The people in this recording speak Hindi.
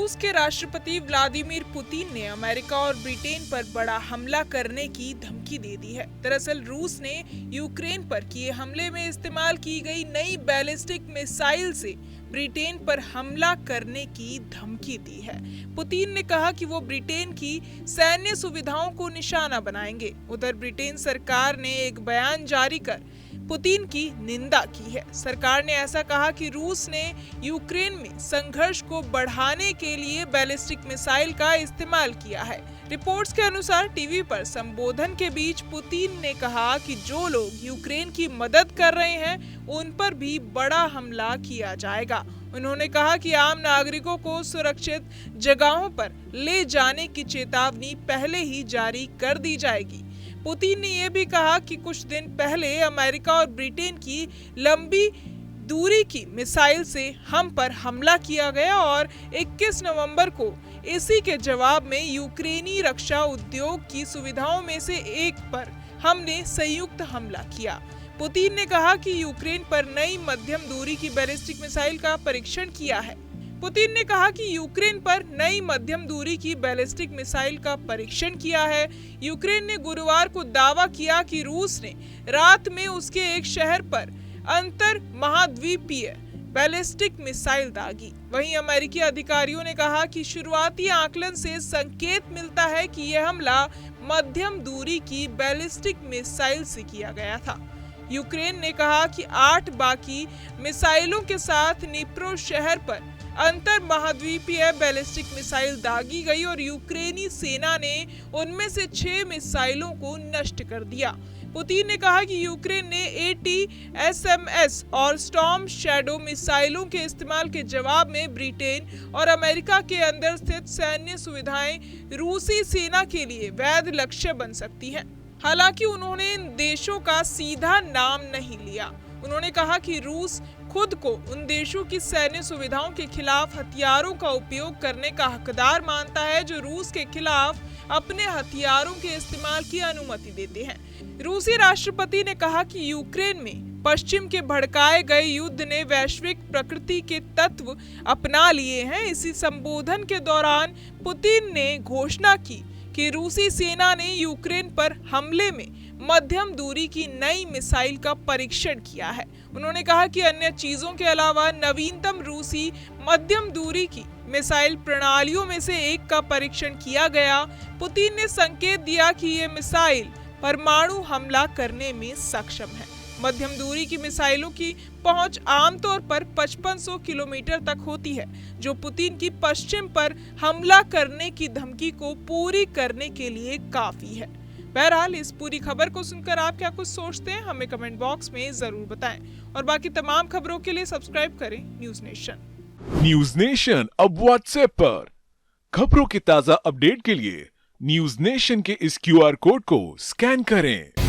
रूस के राष्ट्रपति व्लादिमीर पुतिन ने अमेरिका और ब्रिटेन पर बड़ा हमला करने की धमकी दे दी है। दरअसल रूस ने यूक्रेन पर किए हमले में इस्तेमाल की गई नई बैलिस्टिक मिसाइल से ब्रिटेन पर हमला करने की धमकी दी है। पुतिन ने कहा कि वो ब्रिटेन की सैन्य सुविधाओं को निशाना बनाएंगे। उधर ब्रिटेन सरकार ने एक बयान जारी कर पुतिन की निंदा की है। सरकार ने ऐसा कहा कि रूस ने यूक्रेन में संघर्ष को बढ़ाने के लिए बैलिस्टिक मिसाइल का इस्तेमाल किया है। रिपोर्ट्स के अनुसार टीवी पर संबोधन के बीच पुतिन ने कहा कि जो लोग यूक्रेन की मदद कर रहे हैं उन पर भी बड़ा हमला किया जाएगा। उन्होंने कहा कि आम नागरिकों को सुरक्षित जगहों पर ले जाने की चेतावनी पहले ही जारी कर दी जाएगी। पुतिन ने यह भी कहा कि कुछ दिन पहले अमेरिका और ब्रिटेन की लंबी दूरी की मिसाइल से हम पर हमला किया गया और 21 नवंबर को इसी के जवाब में यूक्रेनी रक्षा उद्योग की सुविधाओं में से एक पर हमने संयुक्त हमला किया। पुतिन ने कहा कि यूक्रेन पर नई मध्यम दूरी की बैलिस्टिक मिसाइल का परीक्षण किया है। पुतिन ने कहा कि यूक्रेन पर नई मध्यम दूरी की बैलिस्टिक मिसाइल का परीक्षण किया है। यूक्रेन ने गुरुवार को दावा किया कि रूस ने रात में उसके एक शहर पर अंतर महाद्वीपीय बैलिस्टिक मिसाइल दागी। वहीं अमेरिकी अधिकारियों ने कहा कि शुरुआती आकलन से संकेत मिलता है कि यह हमला मध्यम दूरी की बैलिस्टिक मिसाइल से किया गया था। यूक्रेन ने कहा कि 8 बाकी मिसाइलों के साथ निप्रो शहर पर अंतर महाद्वीपीय बैलिस्टिक मिसाइल दागी गई और यूक्रेनी सेना ने उनमें से 6 मिसाइलों को नष्ट कर दिया। पुतिन ने कहा कि यूक्रेन ने ATACMS और स्टॉर्म शैडो मिसाइलों के इस्तेमाल के जवाब में ब्रिटेन और अमेरिका के अंदर स्थित सैन्य सुविधाएं रूसी सेना के लिए वैध लक्ष्य बन सकती हैं। हालांकि उन्होंने इन देशों का सीधा नाम नहीं लिया। उन्होंने कहा कि रूस खुद को उन देशों की सैन्य सुविधाओं के खिलाफ हथियारों का उपयोग करने का हकदार मानता है जो रूस के खिलाफ अपने हथियारों के इस्तेमाल की अनुमति देते हैं। रूसी राष्ट्रपति ने कहा कि यूक्रेन में पश्चिम के भड़काए गए युद्ध ने वैश्विक प्रकृति के तत्व अपना लिए हैं। इसी संबोधन के दौरान पुतिन ने घोषणा की कि रूसी सेना ने यूक्रेन पर हमले में मध्यम दूरी की नई मिसाइल का परीक्षण किया है। उन्होंने कहा कि अन्य चीजों के अलावा नवीनतम रूसी मध्यम दूरी की मिसाइल प्रणालियों में से एक का परीक्षण किया गया। पुतिन ने संकेत दिया कि ये मिसाइल परमाणु हमला करने में सक्षम है। मध्यम दूरी की मिसाइलों की पहुंच आमतौर पर 5500 किलोमीटर तक होती है, जो पुतिन की पश्चिम पर हमला करने की धमकी को पूरी करने के लिए काफी है। बहरहाल इस पूरी खबर को सुनकर आप क्या कुछ सोचते हैं, हमें कमेंट बॉक्स में जरूर बताएं और बाकी तमाम खबरों के लिए सब्सक्राइब करें न्यूज नेशन। न्यूज नेशन अब व्हाट्सएप पर खबरों की ताजा अपडेट के लिए न्यूज नेशन के इस QR कोड को स्कैन करें।